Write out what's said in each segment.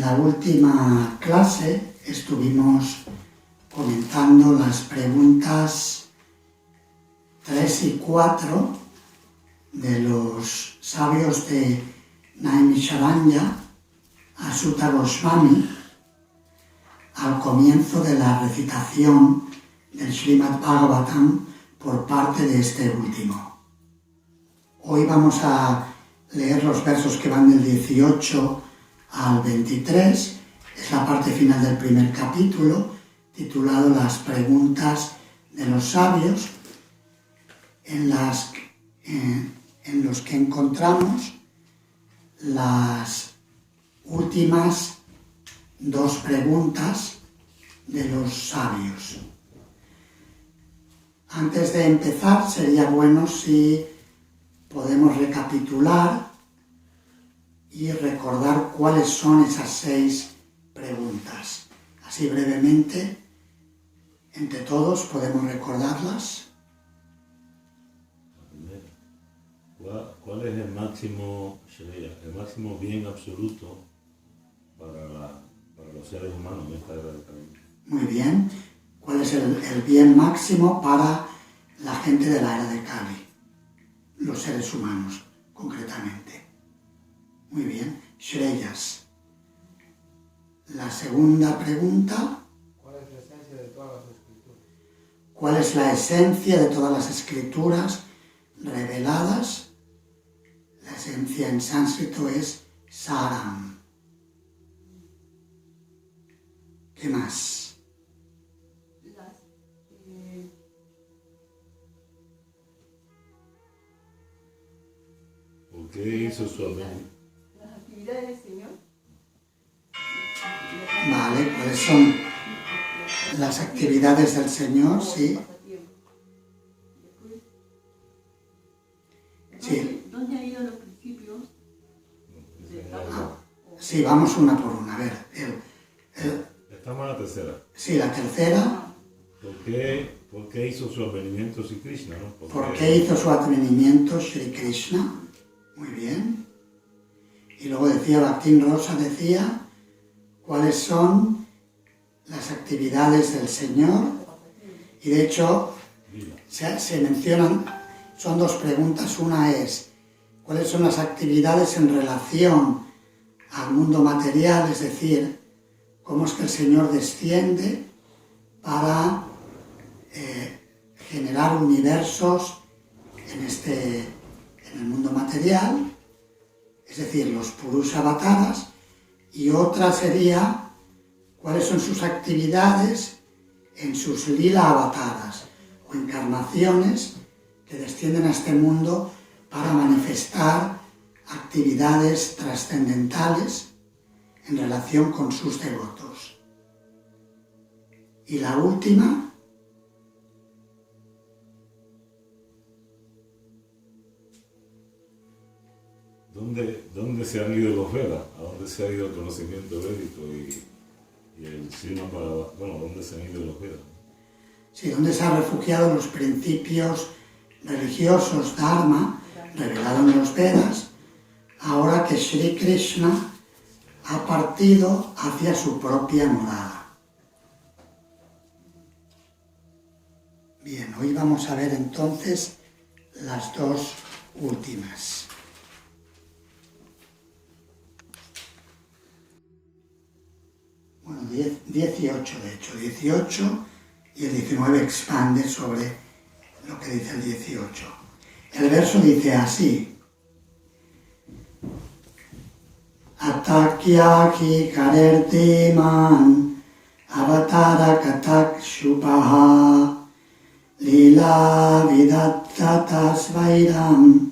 la última clase estuvimos comentando las preguntas 3 y 4 de los sabios de Naimisharanya a Sutta Goswami al comienzo de la recitación del Srimad Bhagavatam por parte de este último. Hoy vamos a leer los versos que van del 18 al 23, es la parte final del primer capítulo, titulado Las preguntas de los sabios, en los que encontramos las últimas dos preguntas de los sabios. Antes de empezar, sería bueno si podemos recapitular y recordar cuáles son esas 6 preguntas. Así brevemente, entre todos, podemos recordarlas. ¿Cuál es el máximo Shreya, el máximo bien absoluto para los seres humanos en esta era del Kali? Muy bien. ¿Cuál es el bien máximo para la gente de la era de Kali? Los seres humanos, concretamente. Muy bien. Shreyas. La segunda pregunta. ¿Cuál es la esencia de todas las escrituras? ¿Cuál es la esencia de todas las escrituras reveladas? La esencia en sánscrito es saram. ¿Qué más? ¿Por qué hizo su las actividades del Señor? Vale, ¿cuáles son las actividades del Señor? Sí. Sí. ¿Dónde han ido los principios? Sí, vamos una por una. A ver, Estamos en la tercera. sí, la tercera. ¿Por qué hizo su advenimiento Sri Krishna? ¿No? ¿Por qué hizo su advenimiento Sri Krishna? Muy bien. Y luego decía, Bhaktin Rosa decía, ¿cuáles son las actividades del Señor? Y de hecho, se mencionan, son 2 preguntas. Una es, ¿cuáles son las actividades en relación al mundo material? Es decir, ¿cómo es que el Señor desciende para generar universos en el mundo material? Es decir, los Purusha Avataras. Y otra sería, ¿cuáles son sus actividades en sus Lila Avataras o encarnaciones que descienden a este mundo para manifestar actividades trascendentales en relación con sus devotos? Y la última, ¿Dónde se han ido los Vedas? ¿A dónde se ha ido el conocimiento védico y el Srimad Bhagavatam? Bueno, ¿dónde se han ido los Vedas? sí, ¿dónde se han refugiado los principios religiosos Dharma revelados en los Vedas, ahora que Sri Krishna ha partido hacia su propia morada? Bien, hoy vamos a ver entonces las 2 últimas. Bueno, 18 de hecho, 18 y el 19 expande sobre lo que dice el 18. El verso dice así: Atakya karerti man avatara katak shupaha lila vidattata svairam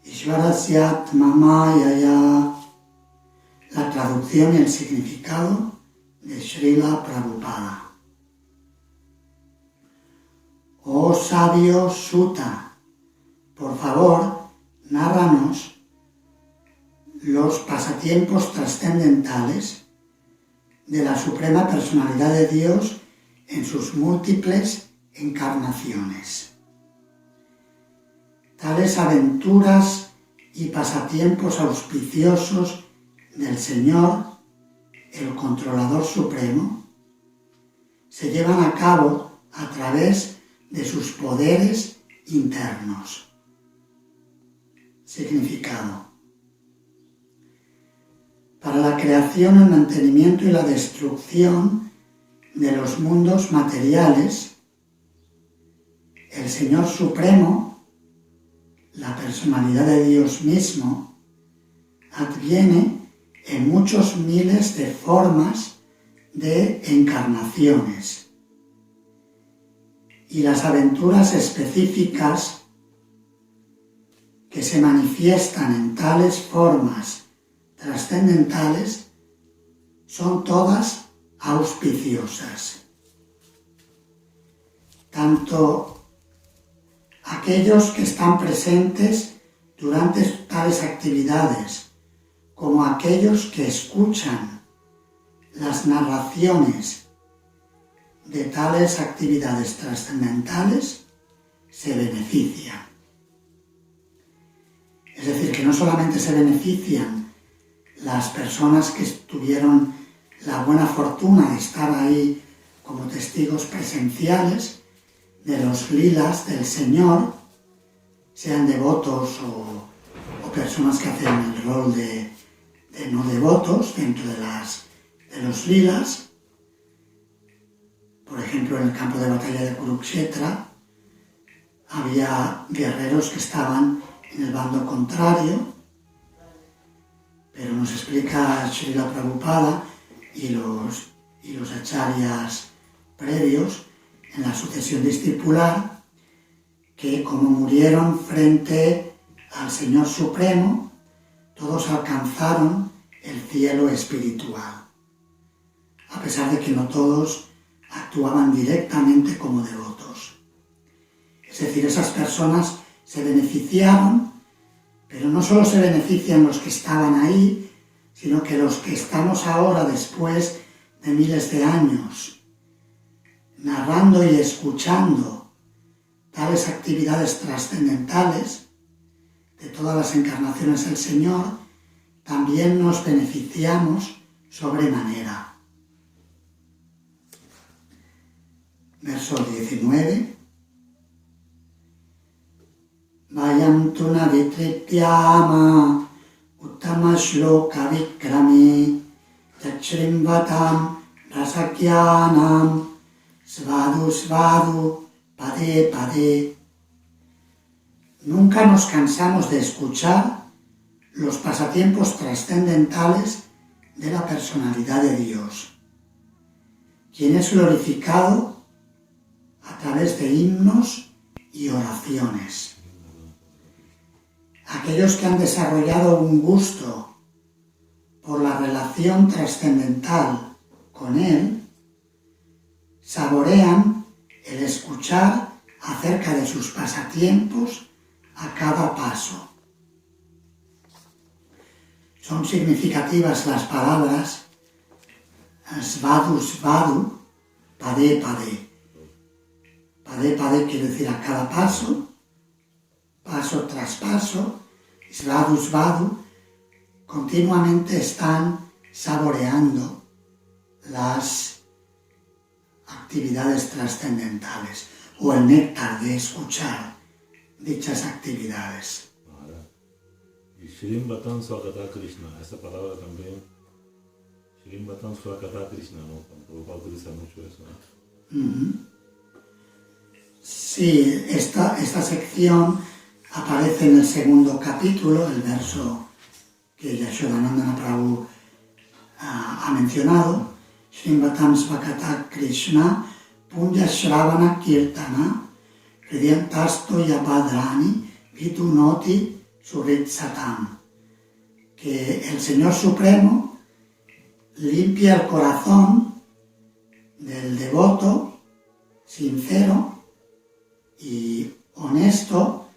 ishvarasyatma mayaya. La traducción y el significado de Srila Prabhupada. Oh sabio Sutta, por favor, nárranos los pasatiempos trascendentales de la Suprema Personalidad de Dios en sus múltiples encarnaciones. Tales aventuras y pasatiempos auspiciosos del Señor el controlador supremo, se llevan a cabo a través de sus poderes internos. Significado. Para la creación, el mantenimiento y la destrucción de los mundos materiales, el Señor Supremo, la personalidad de Dios mismo, adviene en muchos miles de formas de encarnaciones. Y las aventuras específicas que se manifiestan en tales formas trascendentales son todas auspiciosas. Tanto aquellos que están presentes durante tales actividades como aquellos que escuchan las narraciones de tales actividades trascendentales se benefician. Es decir, que no solamente se benefician las personas que tuvieron la buena fortuna de estar ahí como testigos presenciales de los lilas del Señor, sean devotos o personas que hacen el rol de no devotos dentro de los lilas. Por ejemplo, en el campo de batalla de Kurukshetra había guerreros que estaban en el bando contrario, pero nos explica Srila Prabhupada y los acharyas previos en la sucesión discipular que como murieron frente al Señor Supremo, todos alcanzaron el cielo espiritual, a pesar de que no todos actuaban directamente como devotos. Es decir, esas personas se beneficiaron, pero no solo se benefician los que estaban ahí, sino que los que estamos ahora, después de miles de años, narrando y escuchando tales actividades trascendentales de todas las encarnaciones del Señor, también nos beneficiamos sobremanera. Verso 19. Vayam tuna vitrityama uttama shloka vikrami chachrimvatam rasakyanam svadu svadu pade pade. Nunca nos cansamos de escuchar los pasatiempos trascendentales de la personalidad de Dios, quien es glorificado a través de himnos y oraciones. Aquellos que han desarrollado un gusto por la relación trascendental con Él, saborean el escuchar acerca de sus pasatiempos a cada paso. Son significativas las palabras svadu svadu, pade pade. Pade pade quiere decir a cada paso, paso tras paso. Svadu svadu, continuamente están saboreando las actividades trascendentales o el néctar de escuchar dichas actividades. Y Shrimvatan Swakata Krishna, esa palabra también, Shrimvatan Swakata Krishna, ¿no? Prabhupada utiliza mucho eso, ¿no? Sí, esta sección aparece en el segundo capítulo, el verso que Yashodananda Prabhu ha mencionado, Shrimvatam Swakata Krishna Punya Shravana Kirtana Hridyantasto Yabadrani Vitunoti Suritsatam, que el Señor Supremo limpia el corazón del devoto sincero y honesto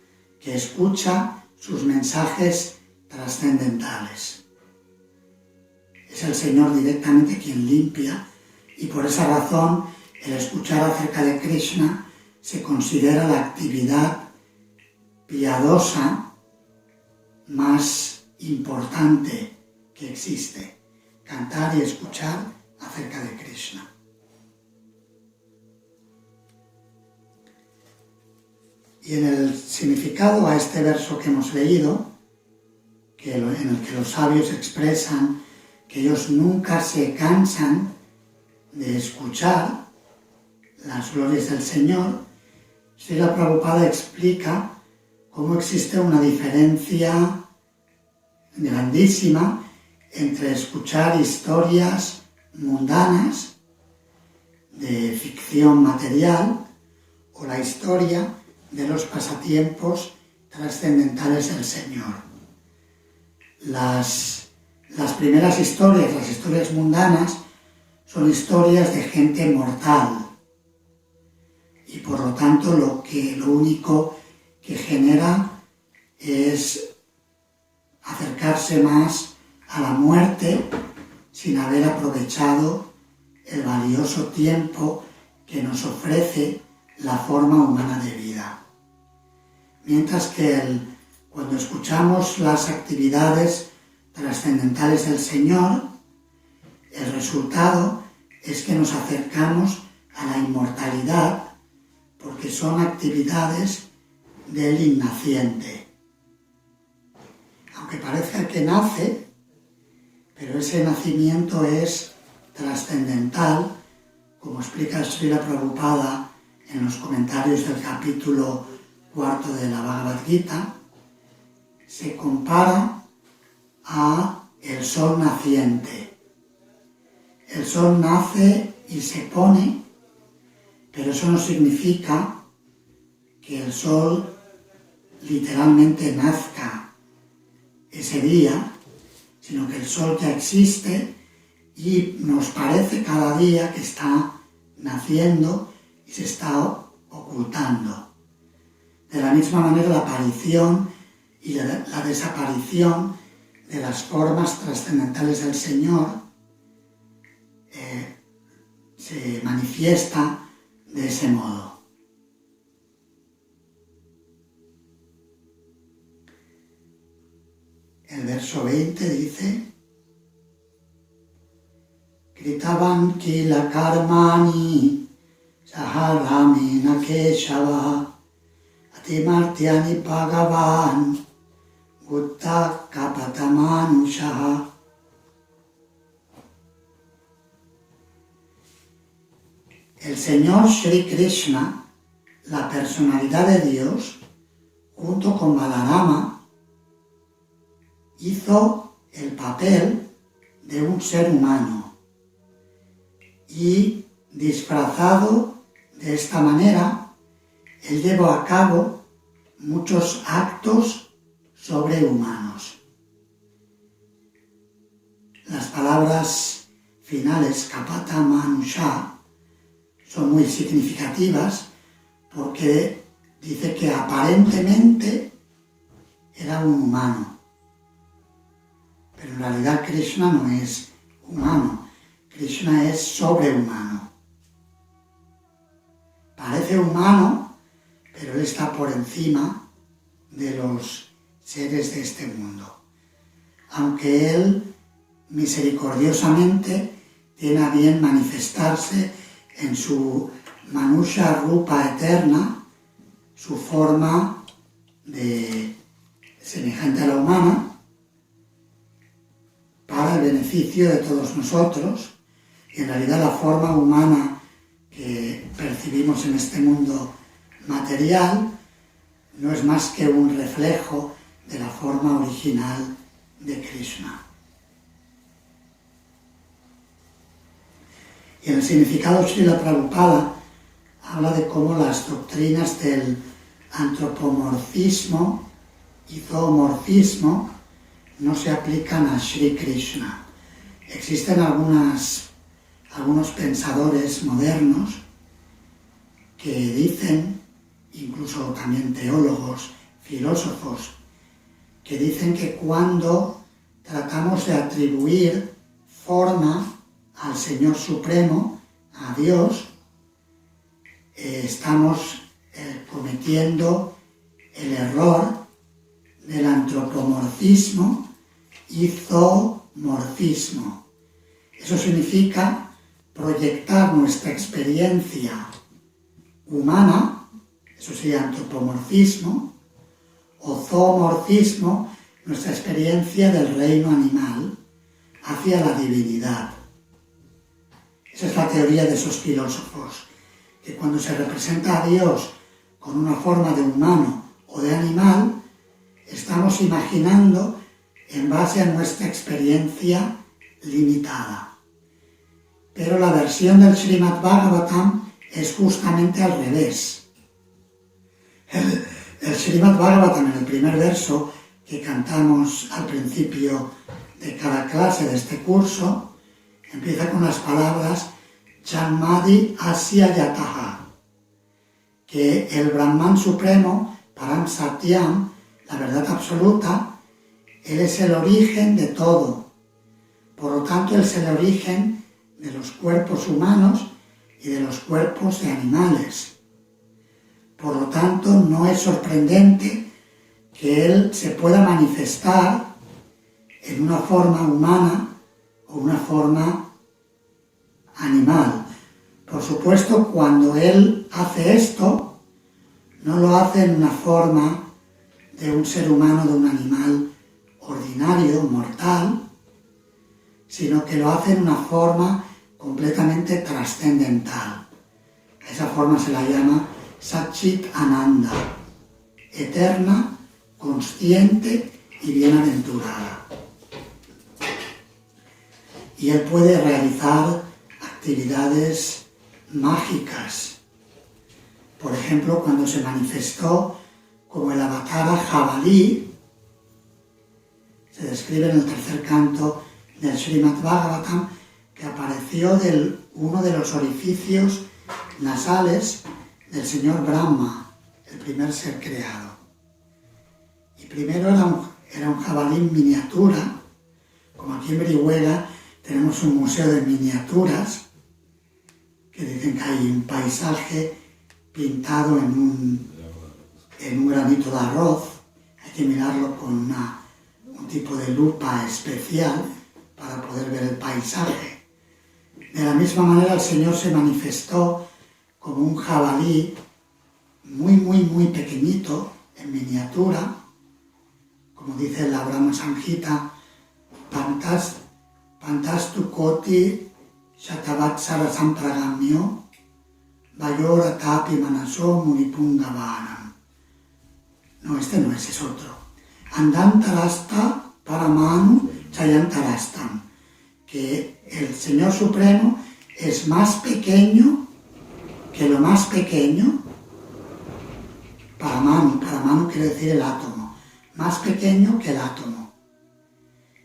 que escucha sus mensajes trascendentales. Es el Señor directamente quien limpia, y por esa razón el escuchar acerca de Krishna se considera la actividad piadosa más importante que existe, cantar y escuchar acerca de Krishna. Y en el significado a este verso que hemos leído, en el que los sabios expresan que ellos nunca se cansan de escuchar las glorias del Señor, Srila Prabhupada explica cómo existe una diferencia grandísima entre escuchar historias mundanas de ficción material o la historia de los pasatiempos trascendentales del Señor. Las primeras historias, las historias mundanas, son historias de gente mortal y por lo tanto lo único que genera es acercarse más a la muerte sin haber aprovechado el valioso tiempo que nos ofrece la forma humana de vida. Mientras que cuando escuchamos las actividades trascendentales del Señor, el resultado es que nos acercamos a la inmortalidad porque son actividades del innaciente. Aunque parezca que nace, pero ese nacimiento es trascendental, como explica Srila Prabhupada en los comentarios del capítulo 4 de la Bhagavad Gita, se compara a el sol naciente. El sol nace y se pone, pero eso no significa que el sol literalmente nazca ese día, sino que el sol ya existe y nos parece cada día que está naciendo y se está ocultando. De la misma manera, la aparición y la desaparición de las formas trascendentales del Señor se manifiesta de ese modo. El verso 20 dice: Kritavan kila karmani saharamena keshava atimartyani bhagavan gutta kapatamanushaha. El Señor Sri Krishna, la personalidad de Dios, junto con Balarama, hizo el papel de un ser humano y, disfrazado de esta manera, él llevó a cabo muchos actos sobrehumanos. Las palabras finales, Kapata Manusha, son muy significativas porque dice que aparentemente era un humano. Pero en realidad Krishna no es humano, Krishna es sobrehumano. Parece humano, pero él está por encima de los seres de este mundo. Aunque él misericordiosamente tiene a bien manifestarse en su Manusha Rupa eterna, su forma semejante a la humana, para el beneficio de todos nosotros, y en realidad la forma humana que percibimos en este mundo material no es más que un reflejo de la forma original de Krishna. Y en el significado Srila Prabhupada habla de cómo las doctrinas del antropomorfismo y zoomorfismo no se aplican a Sri Krishna. Existen algunos pensadores modernos que dicen, incluso también teólogos, filósofos, que dicen que cuando tratamos de atribuir forma al Señor Supremo, a Dios, estamos cometiendo el error del antropomorfismo y zoomorfismo. Eso significa proyectar nuestra experiencia humana, eso sería antropomorfismo, o zoomorfismo, nuestra experiencia del reino animal, hacia la divinidad. Esa es la teoría de esos filósofos, que cuando se representa a Dios con una forma de humano o de animal, estamos imaginando en base a nuestra experiencia limitada. Pero la versión del Srimad Bhagavatam es justamente al revés. El Srimad Bhagavatam, en el primer verso que cantamos al principio de cada clase de este curso, empieza con las palabras Janmadi Asya Yataha, que el Brahman Supremo, Param Satyam, la verdad absoluta, él es el origen de todo. Por lo tanto, él es el origen de los cuerpos humanos y de los cuerpos de animales. Por lo tanto, no es sorprendente que él se pueda manifestar en una forma humana o una forma animal. Por supuesto, cuando él hace esto, no lo hace en una forma de un ser humano, de un animal ordinario, mortal, sino que lo hace en una forma completamente trascendental. A esa forma se la llama Satchit Ananda, eterna, consciente y bienaventurada. Y él puede realizar actividades mágicas. Por ejemplo, cuando se manifestó como el avatar jabalí, se describe en el tercer canto del Srimad Bhagavatam, que apareció de uno de los orificios nasales del señor Brahma, el primer ser creado. Y primero era un jabalí en miniatura, como aquí en Brihuega tenemos un museo de miniaturas, que dicen que hay un paisaje pintado en un granito de arroz. Hay que mirarlo con un tipo de lupa especial para poder ver el paisaje. De la misma manera el Señor se manifestó como un jabalí muy pequeñito, en miniatura, como dice la Brahma Samhita, Pantastu Koti Shatavatsara Sampragamyo Vayora Tapi Manaso Munipungavanam. No, este no es otro. Andantarasta Paramanu Chayantarastam, que el Señor Supremo es más pequeño que lo más pequeño. Paramanu quiere decir el átomo, más pequeño que el átomo,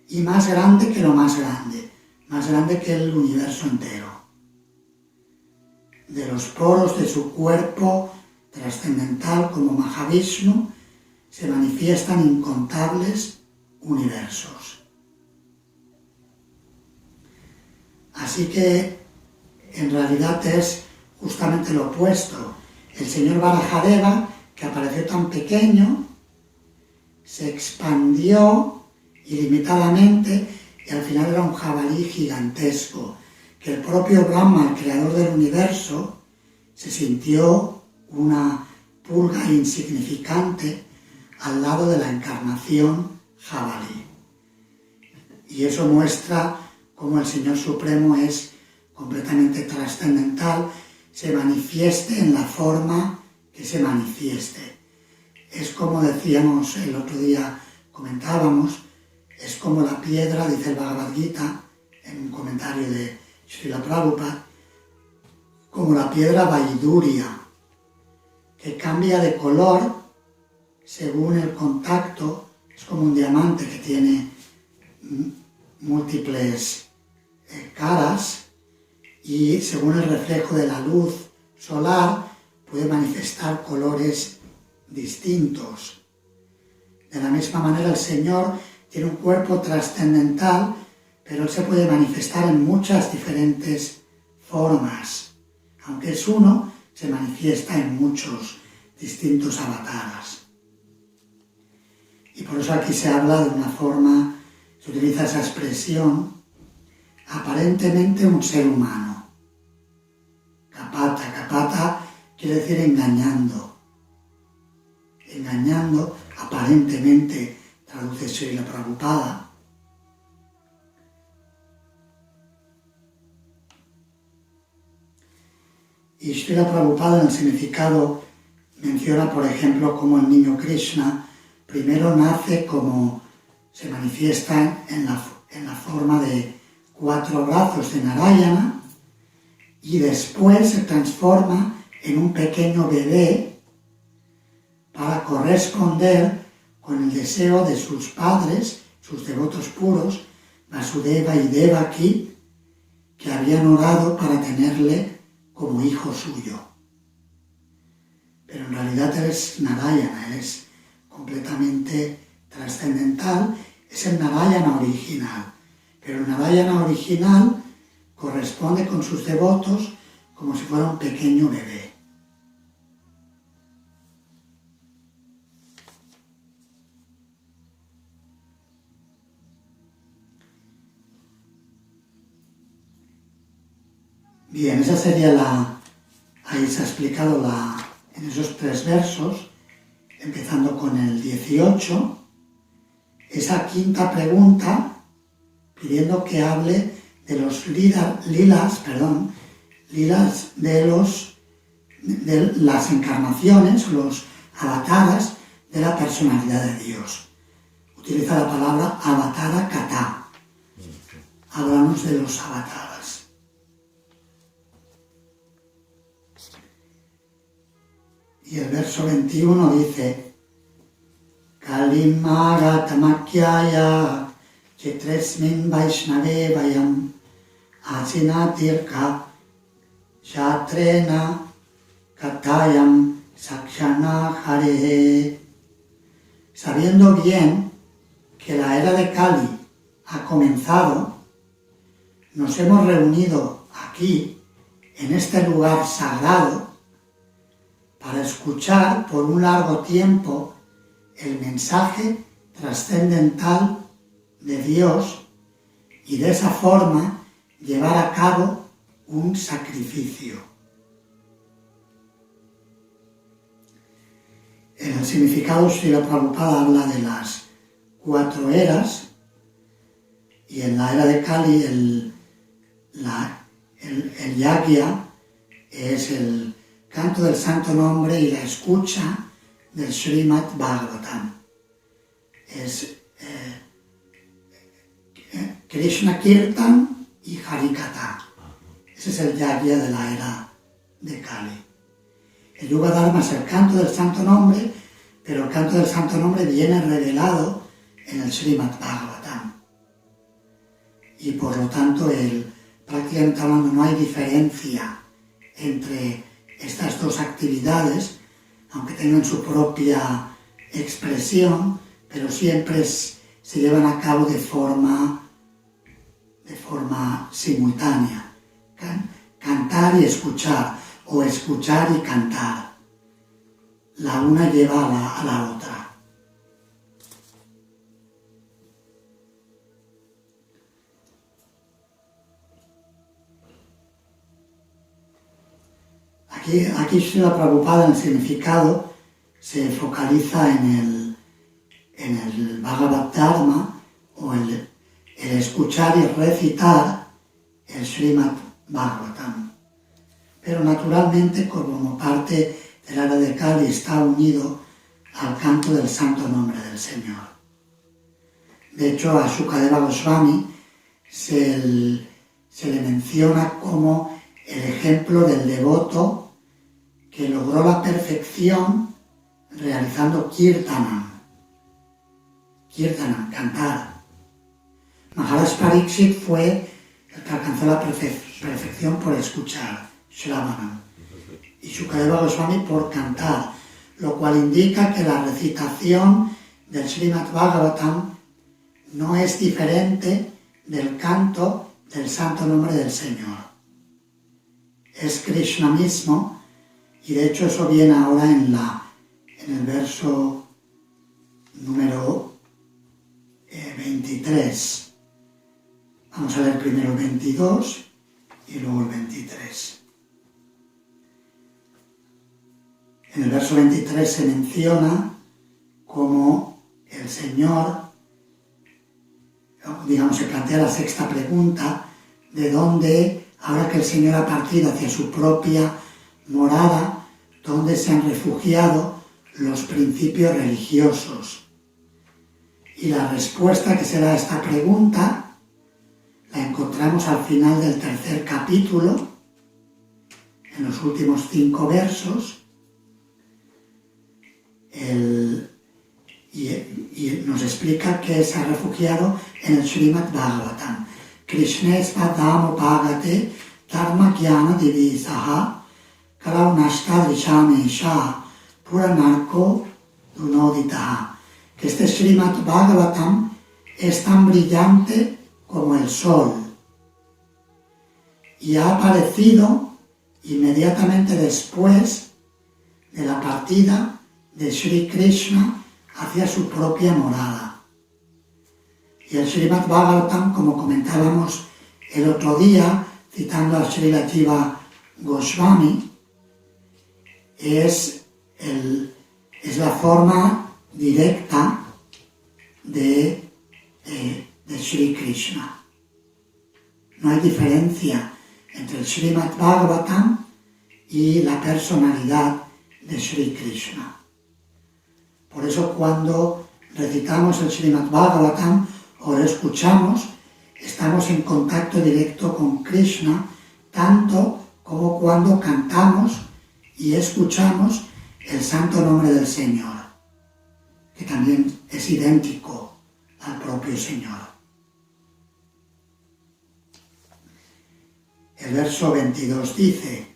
y más grande que lo más grande que el universo entero. De los poros de su cuerpo trascendental como Mahavishnu se manifiestan incontables universos. Así que en realidad es justamente lo opuesto. El señor Varahadeva, que apareció tan pequeño, se expandió ilimitadamente y al final era un jabalí gigantesco, que el propio Brahma, el creador del universo, se sintió una pulga insignificante al lado de la encarnación jabalí. Y eso muestra cómo el Señor Supremo es completamente trascendental, se manifieste en la forma que se manifieste. Es como decíamos el otro día, comentábamos, es como la piedra, dice el Bhagavad Gita, en un comentario de Srila Prabhupada, como la piedra Vaiduria, que cambia de color según el contacto. Es como un diamante que tiene múltiples caras y según el reflejo de la luz solar puede manifestar colores distintos. De la misma manera el Señor tiene un cuerpo trascendental, pero Él se puede manifestar en muchas diferentes formas. Aunque es uno, se manifiesta en muchos distintos avataras. Y por eso aquí se habla de una forma, se utiliza esa expresión, aparentemente un ser humano. Kapata quiere decir engañando. Engañando, aparentemente, traduce Srila Prabhupada. Y Srila Prabhupada en el significado menciona, por ejemplo, cómo el niño Krishna primero nace como se manifiesta en la forma de 4 brazos de Narayana y después se transforma en un pequeño bebé para corresponder con el deseo de sus padres, sus devotos puros, Vasudeva y Devaki, que habían orado para tenerle como hijo suyo. Pero en realidad él es Narayana, él es completamente trascendental, es el Narayana original. Pero el Narayana original corresponde con sus devotos como si fuera un pequeño bebé. Bien, esa sería ahí se ha explicado en esos 3 versos, empezando con el 18, esa quinta pregunta, pidiendo que hable de los lilas de las encarnaciones, los avataras de la personalidad de Dios. Utiliza la palabra avatara kata. Háblanos de los avataras. Y el verso 21 dice: Kalimara tamakyaya chitresmin vaishnave vayam asinatirka shatrena katayam sakshana hare. Sabiendo bien que la era de Kali ha comenzado, nos hemos reunido aquí, en este lugar sagrado, para escuchar por un largo tiempo el mensaje trascendental de Dios y de esa forma llevar a cabo un sacrificio. En el significado, Srila Prabhupada habla de las 4 eras, y en la era de Kali el yagya es el canto del santo nombre y la escucha del Srimad Bhagavatam. Es Krishna Kirtan y Harikatha. Ese es el yagya de la era de Kali. El Yuga Dharma es el canto del santo nombre, pero el canto del santo nombre viene revelado en el Srimad Bhagavatam. Y por lo tanto, prácticamente hablando, no hay diferencia entre estas 2 actividades, aunque tengan su propia expresión, pero siempre se llevan a cabo de forma simultánea. Cantar y escuchar, o escuchar y cantar. La una lleva a la otra. Aquí Srila Prabhupada en el significado se focaliza en el Bhagavad Dharma, o el escuchar y recitar el Srimad Bhagavatam. Pero naturalmente, como parte del era de Kali, está unido al canto del santo nombre del Señor. De hecho, a Shukadeva Goswami se le menciona como el ejemplo del devoto que logró la perfección realizando kirtanam, cantar. Maharaj Pariksit fue el que alcanzó la perfección por escuchar, Shravanam, y Shukadeva Goswami por cantar, lo cual indica que la recitación del Srimad Bhagavatam no es diferente del canto del santo nombre del Señor. Es Krishna mismo, y de hecho eso viene ahora en el verso número 23. Vamos a leer primero el 22 y luego el 23. En el verso 23 se menciona cómo el Señor, digamos, se plantea la sexta pregunta, de dónde, ahora que el Señor ha partido hacia su propia morada, dónde se han refugiado los principios religiosos. Y la respuesta que se da a esta pregunta la encontramos al final del tercer capítulo, en los últimos 5 versos, y nos explica que se ha refugiado en el Srimad Bhagavatam. Krishna Spadamo Bhagate Dharma Jnana Divisaha Karaunashta Drishamesha Puranarko Dunoditaha. Que este Srimad Bhagavatam es tan brillante como el sol y ha aparecido inmediatamente después de la partida de Sri Krishna hacia su propia morada. Y el Srimad Bhagavatam, como comentábamos el otro día, citando a Srila Jiva Goswami, es la forma directa de Sri Krishna. No hay diferencia entre el Srimad Bhagavatam y la personalidad de Sri Krishna. Por eso cuando recitamos el Srimad Bhagavatam o lo escuchamos, estamos en contacto directo con Krishna, tanto como cuando cantamos y escuchamos el santo nombre del Señor, que también es idéntico al propio Señor. El verso 22 dice: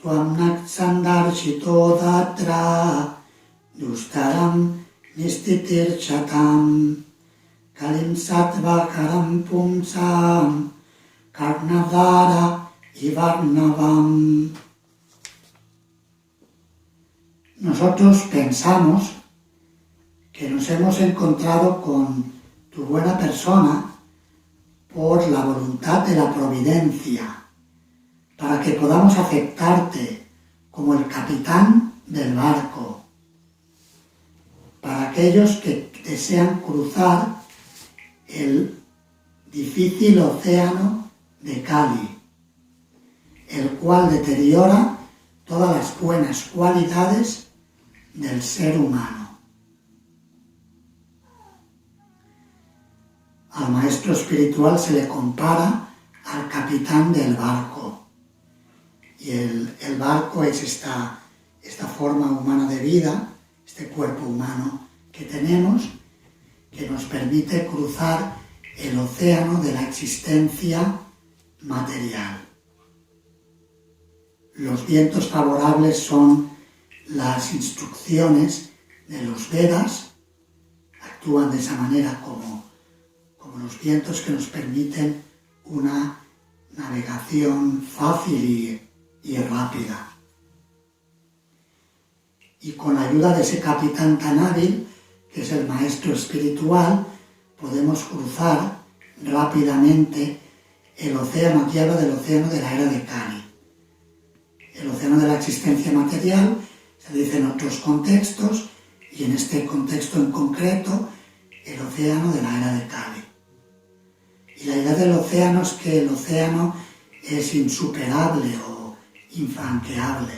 Tuam naksandarshito datra dustaram nistitir chatam kalim sattva-karam pumsam karnavara ivarnavam. Nosotros pensamos que nos hemos encontrado con tu buena persona por la voluntad de la providencia, para que podamos aceptarte como el capitán del barco, para aquellos que desean cruzar el difícil océano de Kali, el cual deteriora todas las buenas cualidades del ser humano. Al maestro espiritual se le compara al capitán del barco. Y el barco es esta forma humana de vida, este cuerpo humano que tenemos, que nos permite cruzar el océano de la existencia material. Los vientos favorables son las instrucciones de los Vedas, actúan de esa manera como los vientos que nos permiten una navegación fácil y rápida. Y con la ayuda de ese capitán tan hábil, que es el maestro espiritual, podemos cruzar rápidamente el océano. Aquí habla del océano de la era de Kali. El océano de la existencia material se dice en otros contextos, y en este contexto en concreto, el océano de la era de Kali. Y la idea del océano es que el océano es insuperable o infranqueable.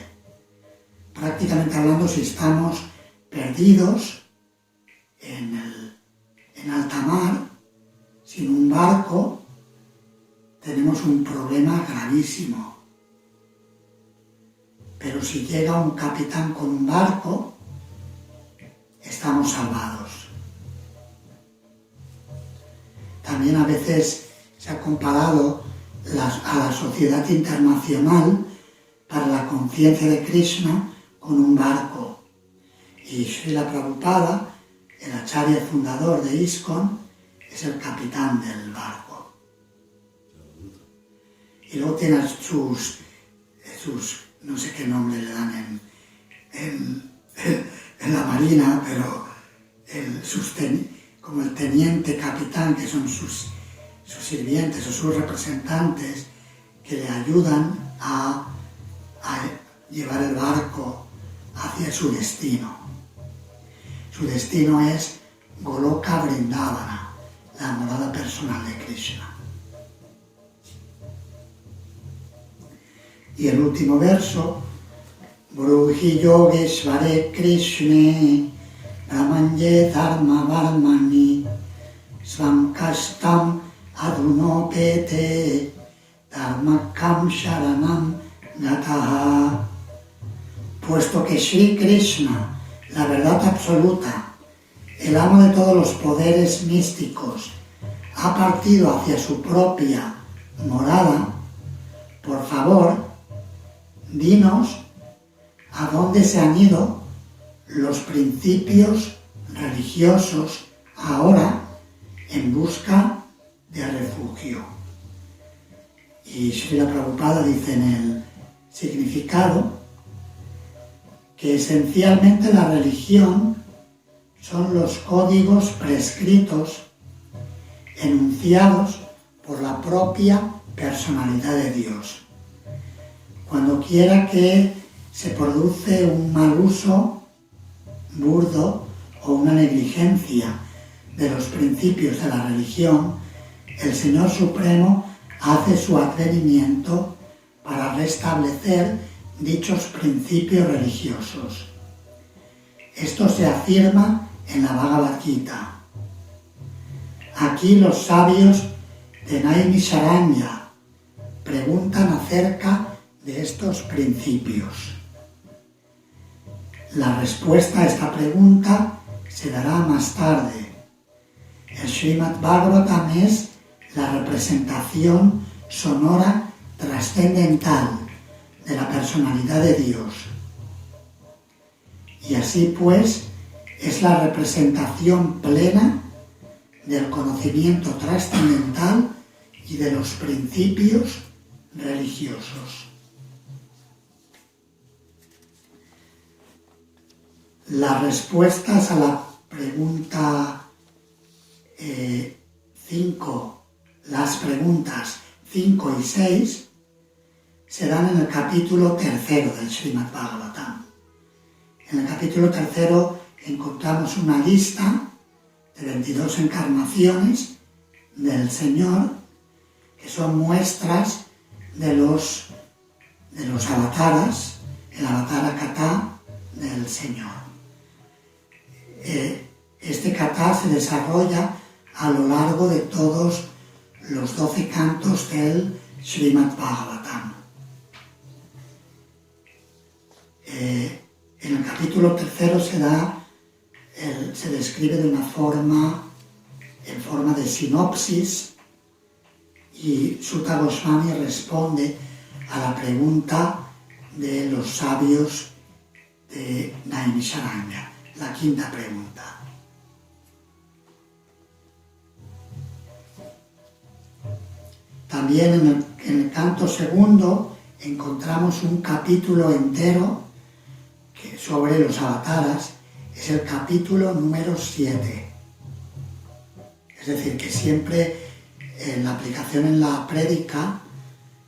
Prácticamente hablando, si estamos perdidos en alta mar, sin un barco, tenemos un problema gravísimo. Pero si llega un capitán con un barco, estamos salvados. También a veces se ha comparado a la Sociedad Internacional para la Conciencia de Krishna con un barco. Y Srila Prabhupada, el acharya fundador de ISKCON, es el capitán del barco. Y luego tiene sus no sé qué nombre le dan en la marina, pero como el teniente capitán, que son sus sus sirvientes o sus representantes que le ayudan a llevar el barco hacia su destino. Su destino es Goloka Vrindavana, la morada personal de Krishna. Y el último verso, Bruhi Yogeshvare Krishne Brahmanye Dharma Varmani Svam Kashtam Adunopete Dharmakam Sharanam Gataha. Puesto que Sri Krishna, la verdad absoluta, el amo de todos los poderes místicos, ha partido hacia su propia morada, por favor, dinos a dónde se han ido los principios religiosos ahora en busca de refugio. Y Srila Prabhupada dice en el significado que esencialmente la religión son los códigos prescritos enunciados por la propia personalidad de Dios. Cuando quiera que se produce un mal uso burdo o una negligencia de los principios de la religión, el Señor Supremo hace su advenimiento para restablecer dichos principios religiosos. Esto se afirma en la Bhagavad Gita. Aquí los sabios de Naimisharanya preguntan acerca de estos principios. La respuesta a esta pregunta se dará más tarde. El Srimad Bhagavatam es la representación sonora trascendental de la personalidad de Dios. Y así pues, es la representación plena del conocimiento trascendental y de los principios religiosos. Las respuestas a la pregunta 5, las preguntas 5 y 6, se dan en el capítulo 3 del Srimad Bhagavatam. En el capítulo 3 encontramos una lista de 22 encarnaciones del Señor, que son muestras de los avataras, el avatara kata del Señor. Este kata se desarrolla a lo largo de todos los 12 cantos del Srimad Bhagavatam. En el capítulo 3 se describe de una forma, en forma de sinopsis, y Sutta Goswami responde a la pregunta de los sabios de Naimisharanya, la quinta pregunta. También en el canto segundo encontramos un capítulo entero sobre los avataras. Es el capítulo número 7. Es decir, que siempre en la aplicación en la prédica,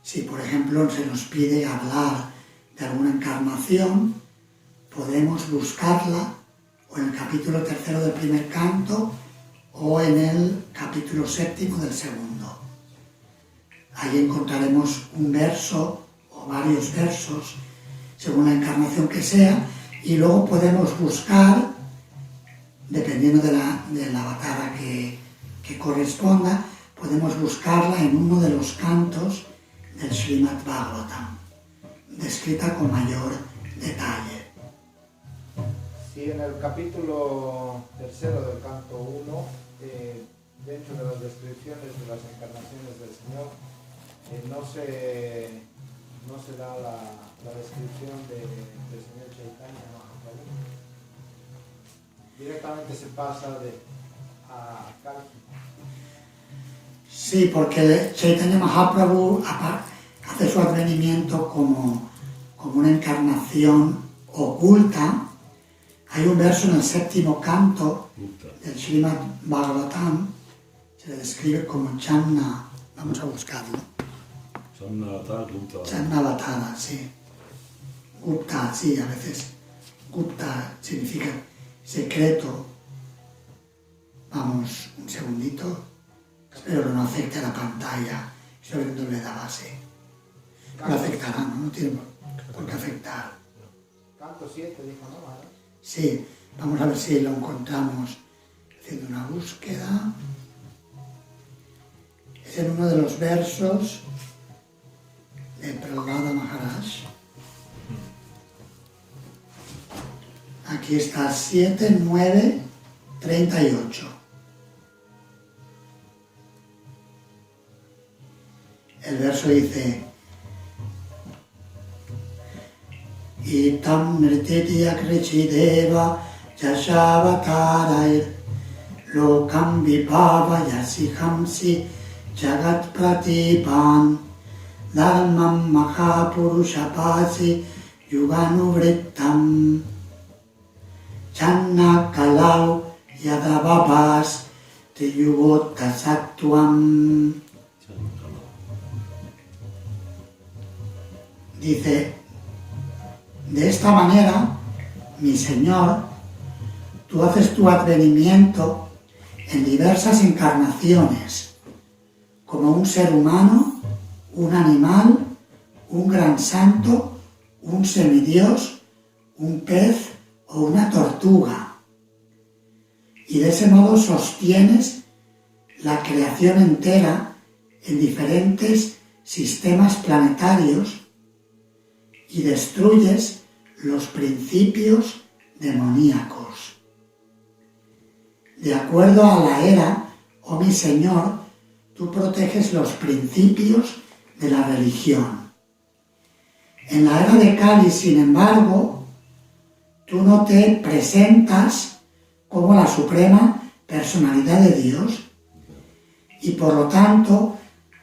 si por ejemplo se nos pide hablar de alguna encarnación, podemos buscarla o en el capítulo 3 del primer canto o en el capítulo 7 del segundo. Ahí encontraremos un verso o varios versos, según la encarnación que sea, y luego podemos buscar, dependiendo de la avatara que corresponda, podemos buscarla en uno de los cantos del Srimad Bhagavatam, descrita con mayor detalle. Sí, en el capítulo 3 del canto 1, dentro de las descripciones de las encarnaciones del Señor, no se da la descripción del Señor Chaitanya Mahaprabhu. Directamente se pasa a Kalki. Sí, porque Chaitanya Mahaprabhu hace su advenimiento como una encarnación oculta. Hay un verso en el 7º canto del Srimad Bhagavatam, se le describe como Channa. Vamos a buscarlo. Channavatara, sí. Gupta, sí, a veces. Gupta significa secreto. Vamos, un segundito. Espero que no afecte a la pantalla. Estoy abriendo la base. No afectará, ¿no? No tiene por qué afectar. Canto 7, dijo, ¿no? ¿Vale? Sí, vamos a ver si lo encontramos haciendo una búsqueda. Es en uno de los versos de Prahlada Maharaj. Aquí está 7, 9, 38. El verso dice: Itam nrititya krichideva yashavatarair lokam vibhava yasihamsi jagat pratipan dharmam mahapurushapasi yuganuvrittam channa kalau yadavabas triyuvotasattuam. Dice: de esta manera, mi Señor, tú haces tu advenimiento en diversas encarnaciones, como un ser humano, un animal, un gran santo, un semidios, un pez o una tortuga. Y de ese modo sostienes la creación entera en diferentes sistemas planetarios y destruyes los principios demoníacos. De acuerdo a la era, oh mi Señor, tú proteges los principios de la religión. En la era de Kali, sin embargo, tú no te presentas como la suprema personalidad de Dios y por lo tanto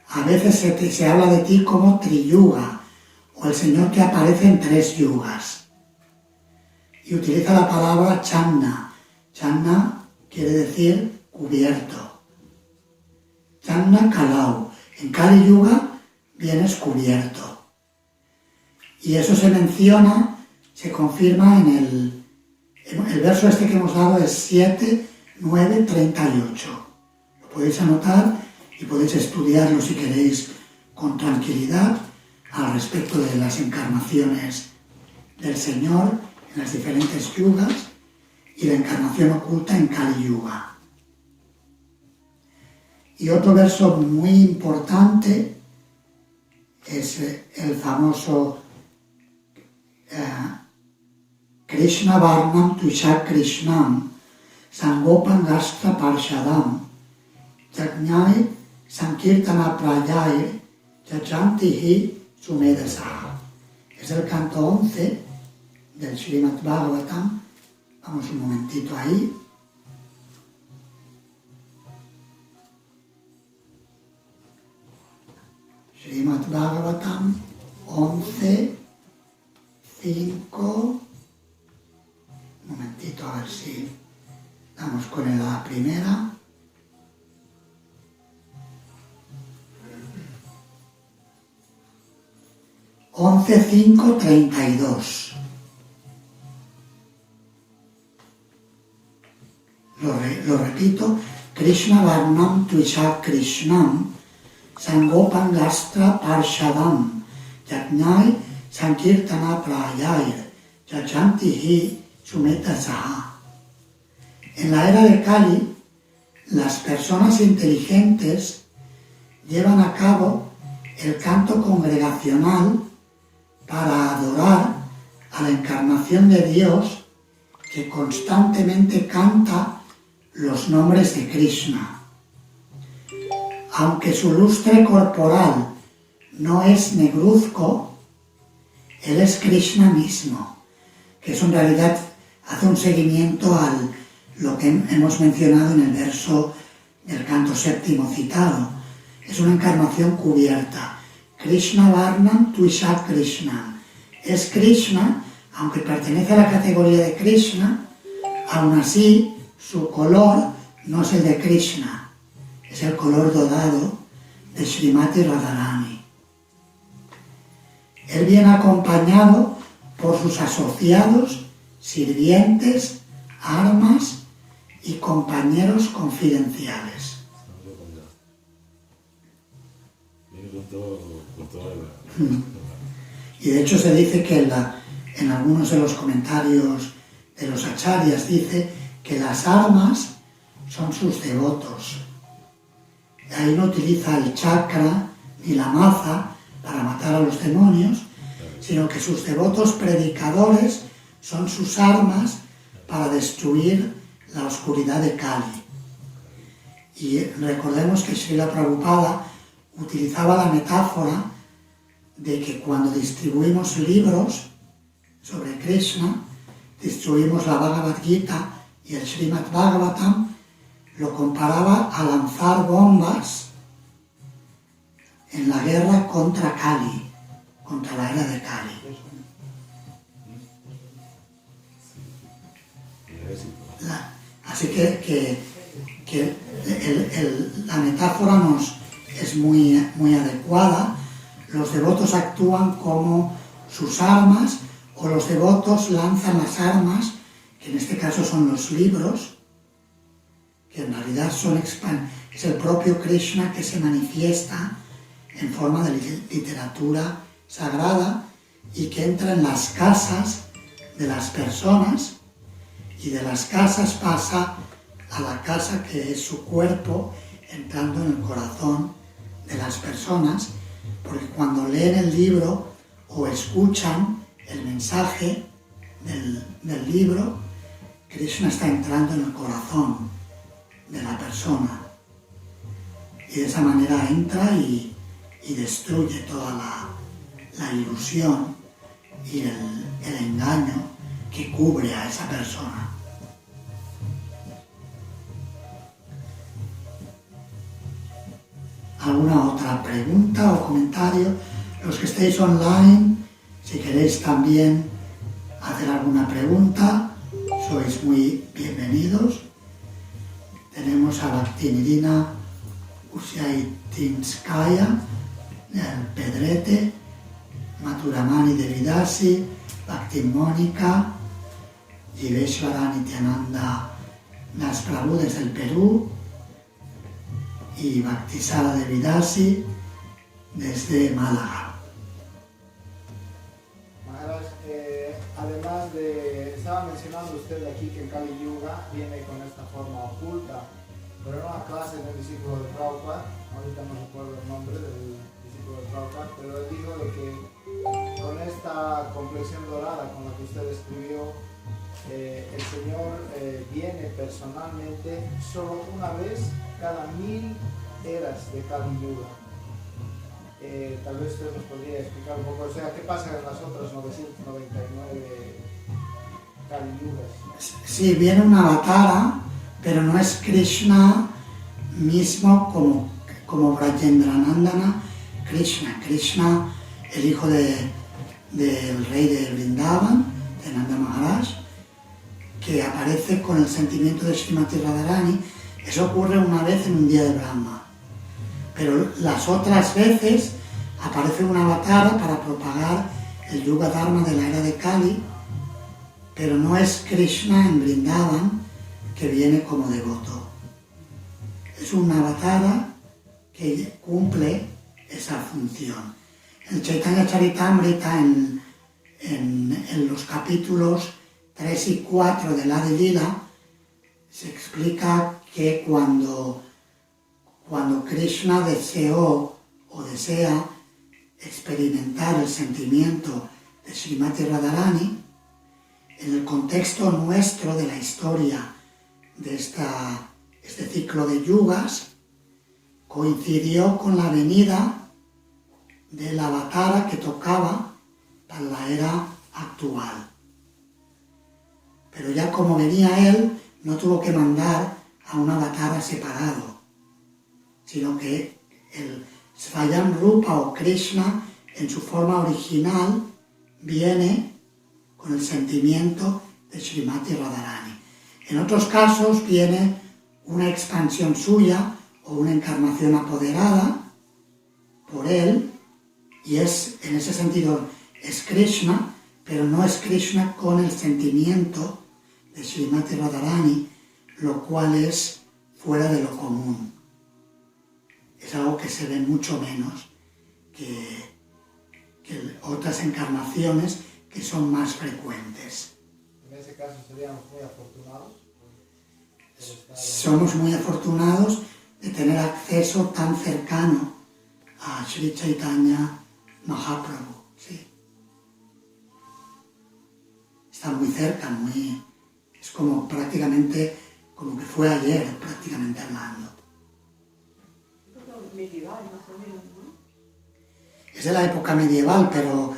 a veces se habla de ti como Triyuga, o el Señor que aparece en 3 yugas. Y utiliza la palabra Channa. Channa quiere decir cubierto. Channa Kalau. En Kali Yuga vienes cubierto. Y eso se menciona, se confirma en el verso este que hemos dado es 7, 9, 38. Lo podéis anotar y podéis estudiarlo si queréis con tranquilidad al respecto de las encarnaciones del Señor en las diferentes yugas y la encarnación oculta en Kali Yuga. Y otro verso muy importante es el famoso Krishna Varnam Tuishak Krishnam Sangopan Gastra Parshadam Jagnyai Sankirtana Prayai Jachantihi Sumedasa. Es el canto 11 del Srimad Bhagavatam. Vamos un momentito ahí. Srimad Bhagavatam 11, 5. Un momentito a ver si damos con la primera. Once, 5, 32. Lo repito. Krishna Varnam Tuishak Krishnam Sangopan Gastra Parshadam Jagnyai Sankirtana Prayair Jachantihi Sumeta Saha. En la era de Kali, las personas inteligentes llevan a cabo el canto congregacional para adorar a la encarnación de Dios que constantemente canta los nombres de Krishna. Aunque su lustre corporal no es negruzco, él es Krishna mismo, que eso en realidad hace un seguimiento a lo que hemos mencionado en el verso del canto 7º citado. Es una encarnación cubierta. Krishna Varnam Tuishak Krishna. Es Krishna, aunque pertenece a la categoría de Krishna, aún así su color no es el de Krishna, es el color dorado de Srimati Radharani. Él viene acompañado por sus asociados, sirvientes, armas y compañeros confidenciales. Viene con todo Y de hecho se dice que en algunos de los comentarios de los acharyas dice que las armas son sus devotos. Ahí no utiliza el chakra ni la maza para matar a los demonios, sino que sus devotos predicadores son sus armas para destruir la oscuridad de Kali. Y recordemos que Srila Prabhupada utilizaba la metáfora de que cuando distribuimos libros sobre Krishna, distribuimos la Bhagavad Gita y el Srimad Bhagavatam, lo comparaba a lanzar bombas en la guerra contra Kali, contra la era de Kali. Así que la metáfora es muy adecuada. Los devotos actúan como sus armas, o los devotos lanzan las armas, que en este caso son los libros, que en realidad es el propio Krishna que se manifiesta en forma de literatura sagrada y que entra en las casas de las personas, y de las casas pasa a la casa que es su cuerpo, entrando en el corazón de las personas, porque cuando leen el libro o escuchan el mensaje del libro, Krishna está entrando en el corazón de la persona, y de esa manera entra y destruye toda la ilusión y el engaño que cubre a esa persona. ¿Alguna otra pregunta o comentario? Los que estéis online, si queréis también hacer alguna pregunta, sois muy bienvenidos. Tenemos a Bhaktinirina Ushaitinskaya, el Pedrete, Maturamani Devidasi, Bhaktin Mónica, Jiveshwara Nityananda Das Prabhu desde el Perú, y Bhaktisara Devidasi desde Málaga. Maharaj, además estaba mencionando usted aquí que el Kali Yuga viene con esta forma oculta, pero en una clase del discípulo de Prabhupada, ahorita no recuerdo el nombre del discípulo de Prabhupada, pero él dijo de que con esta complexión dorada con la que usted escribió, el Señor viene personalmente solo una vez cada 1000 eras de Kali Yuga. Tal vez usted nos podría explicar un poco, o sea, ¿qué pasa en las otras 999 Kali Yugas? Sí, viene una avatara, pero no es Krishna mismo como Brajendranandana Krishna. Krishna, el hijo del rey de Vrindavan, de Nanda Maharaj, que aparece con el sentimiento de Srimati Radharani. Eso ocurre una vez en un día de Brahma. Pero las otras veces aparece una avatara para propagar el Yuga Dharma de la era de Kali, pero no es Krishna en Vrindavan que viene como devoto. Es una avatara que cumple esa función. En Chaitanya Charitamrita, en los capítulos 3 y 4 del Adi Lila, se explica que cuando Krishna deseó o desea experimentar el sentimiento de Srimati Radharani, en el contexto nuestro de la historia de este ciclo de yugas, coincidió con la venida del avatara que tocaba para la era actual. Pero ya como venía él, no tuvo que mandar a un avatara separado, sino que el Svayam Rupa o Krishna en su forma original viene con el sentimiento de Srimati Radharani. En otros casos viene una expansión suya o una encarnación apoderada por él, y es, en ese sentido, es Krishna, pero no es Krishna con el sentimiento de Srimati Radharani, lo cual es fuera de lo común. Es algo que se ve mucho menos que otras encarnaciones que son más frecuentes. En ese caso seríamos muy afortunados. Somos muy afortunados de tener acceso tan cercano a Sri Chaitanya Mahaprabhu. Sí. Está muy cerca, es como prácticamente, como que fue ayer, prácticamente hablando. Medieval, más o menos, ¿no? Es de la época medieval, pero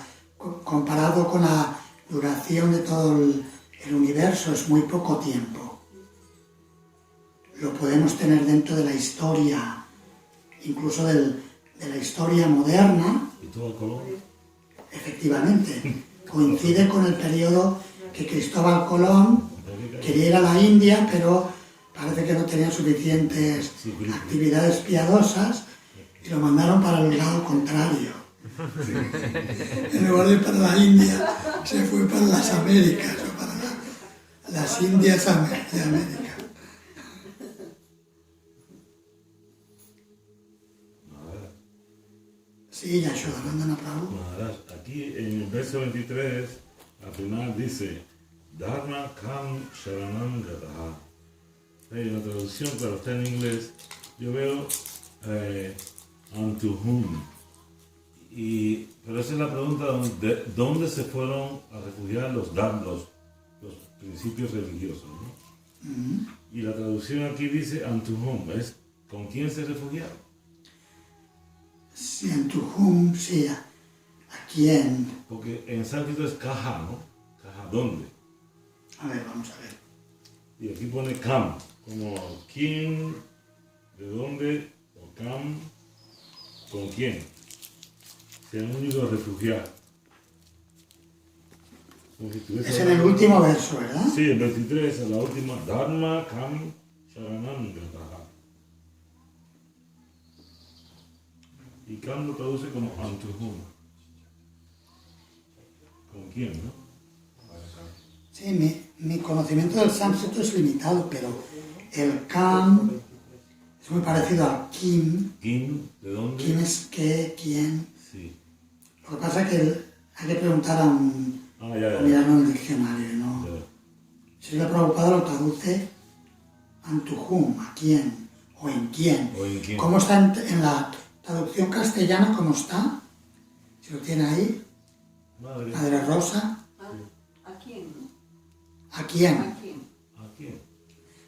comparado con la duración de todo el universo es muy poco tiempo. Lo podemos tener dentro de la historia, incluso de la historia moderna. Cristóbal Colón. Efectivamente, coincide con el periodo que Cristóbal Colón quería ir a la India, pero parece que no tenía suficientes actividades piadosas y lo mandaron para el lado contrario. En lugar de ir para la India, se fue para las Américas o para las Indias de América. Sí, Yashodananda Prabhu. Maharaj, aquí en el verso 23, al final dice, Dharma Kam Sharanam Gataha. En la traducción, claro, está en inglés, yo veo unto whom. Pero esa es la pregunta, ¿dónde se fueron a refugiar los principios religiosos? ¿No? Y la traducción aquí dice unto whom, es ¿con quién se refugiaron? Sí, unto whom, sí, ¿a quién? Porque en sánscrito es kaha, ¿no? Kaha, ¿dónde? A ver, vamos a ver. Y aquí pone kam, como quién, de dónde, o kam, con quién. Se han ido a refugiar. Es en el último verso, ¿verdad? Sí, el 23, en la última, Dharma kam sharanam gataha. Y kam lo traduce como unto whom. ¿Con quién, no? Sí, mi conocimiento del sánscrito es limitado, pero el kam es muy parecido al kim. ¿Kim? ¿De dónde? Kim es qué, quién. Sí. Lo que pasa es que hay que preguntar a mirarlo en el diccionario, ¿no? Ya. Si la Prabhupada lo traduce unto whom, a quién, o en quién. O en quién. ¿Cómo está en la traducción castellana? ¿Cómo está? Si lo tiene ahí, Madre. Madre Rosa. ¿A quién? ¿A quién? ¿A quién? ¿A quién?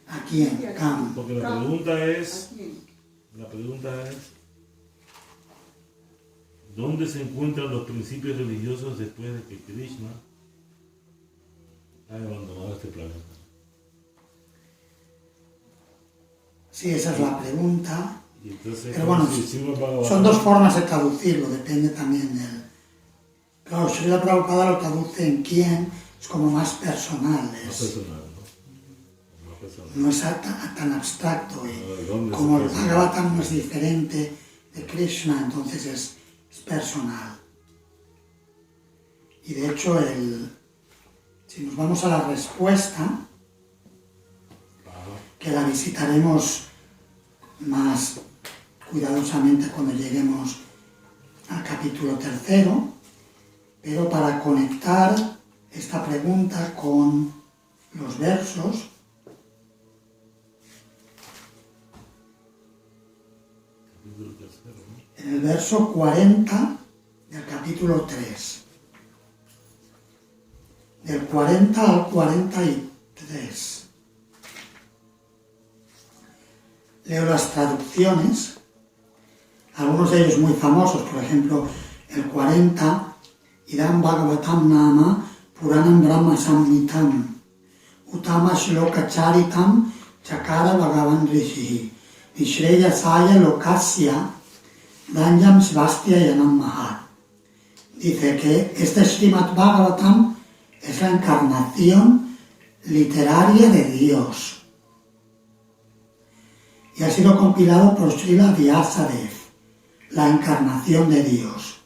¿A quién? Kam. Porque la pregunta es, ¿A quién? ¿dónde se encuentran los principios religiosos después de que Krishna ha abandonado este planeta? Sí, esa es la pregunta. Y entonces, Pero bueno, son dos formas de traducirlo, depende también del... Claro, Srila Prabhupada lo traduce en quién, es como más personal, más personal, ¿no? Más personal. no es tan abstracto. Y ¿Dónde como se el puede- Bhagavatam no es diferente de Krishna, entonces es personal. Y de hecho, si nos vamos a la respuesta, que la visitaremos más cuidadosamente cuando lleguemos al capítulo 3, pero para conectar esta pregunta con los versos, Capítulo 3, ¿no? en el verso 40 del capítulo 3, del 40 al 43. Leo las traducciones, algunos de ellos muy famosos, por ejemplo, el 40, Idam Bhagavatam Nama Puranam Brahma Samhitam Uttama Shloka Charitam Chakara Bhagavan Rishi Vishreya Saya Lokasya Danjam Svastia Yanam Mahat. Dice que este Srimad Bhagavatam es la encarnación literaria de Dios. y ha sido compilado por Srila Vyasadeva, la encarnación de Dios.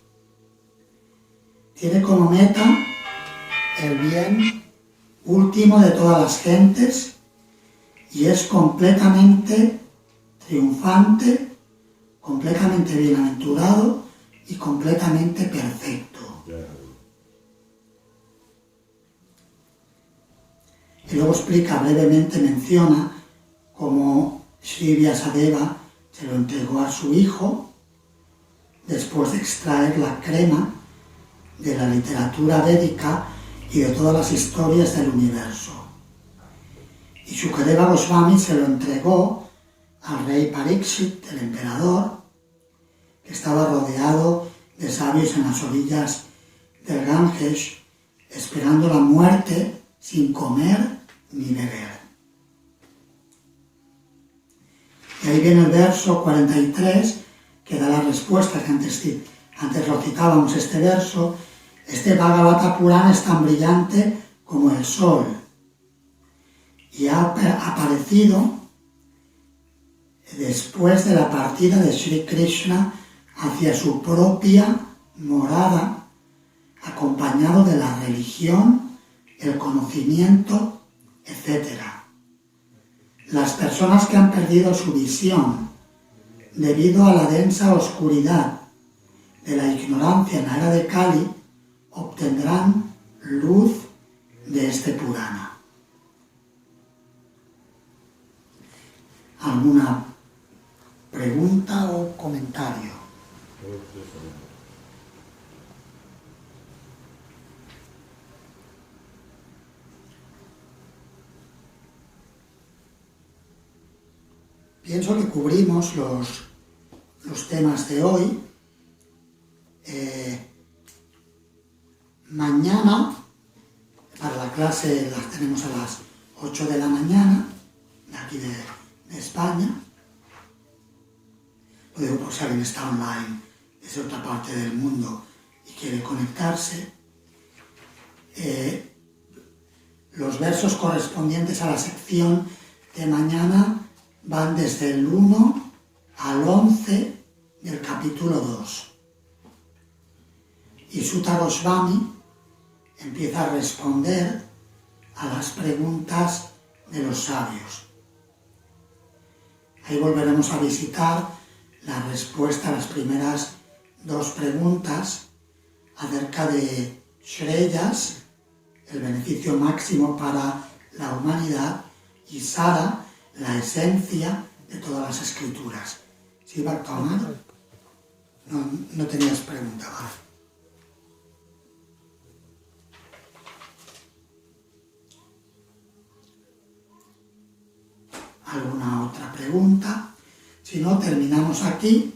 Tiene como meta el bien último de todas las gentes y es completamente triunfante, completamente bienaventurado y completamente perfecto. Y luego explica, brevemente menciona cómo Sri Vyasadeva se lo entregó a su hijo después de extraer la crema de la literatura védica y de todas las historias del universo. Y Shukadeva Goswami se lo entregó al rey Parikshit, el emperador, que estaba rodeado de sabios en las orillas del Ganges, esperando la muerte sin comer ni beber. Y ahí viene el verso 43, que da la respuesta, que antes lo citábamos este verso. Este Bhagavata Purana es tan brillante como el sol y ha aparecido después de la partida de Sri Krishna hacia su propia morada, acompañado de la religión, el conocimiento, etc. Las personas que han perdido su visión debido a la densa oscuridad de la ignorancia en la era de Kali obtendrán luz de este Purana. ¿Alguna pregunta o comentario? Pienso que cubrimos los temas de hoy. Mañana, para la clase las tenemos a las 8 de la mañana, de aquí de España. Lo digo por si alguien está online desde otra parte del mundo y quiere conectarse. Los versos correspondientes a la sección de mañana van desde el 1 al 11 del capítulo 2. Y Sutta Goswami empieza a responder a las preguntas de los sabios. Ahí volveremos a visitar la respuesta a las primeras dos preguntas acerca de Shreyas, el beneficio máximo para la humanidad, y Sara, la esencia de todas las escrituras. ¿Sí, Bhaktivinoda? No tenías pregunta, ¿vale? ¿Alguna otra pregunta? Si no, terminamos aquí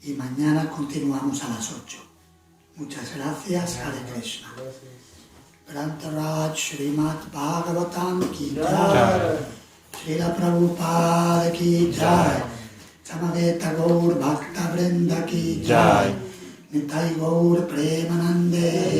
y mañana continuamos a las 8. Muchas gracias. Hare Krishna. Grantaraj Srimad Bhagavatam Ki Jai. Srila Prabhupada Ki Jai. Samaveta Gaur Bhakta Vrinda Ki Jai. Nitai Gaur Premanande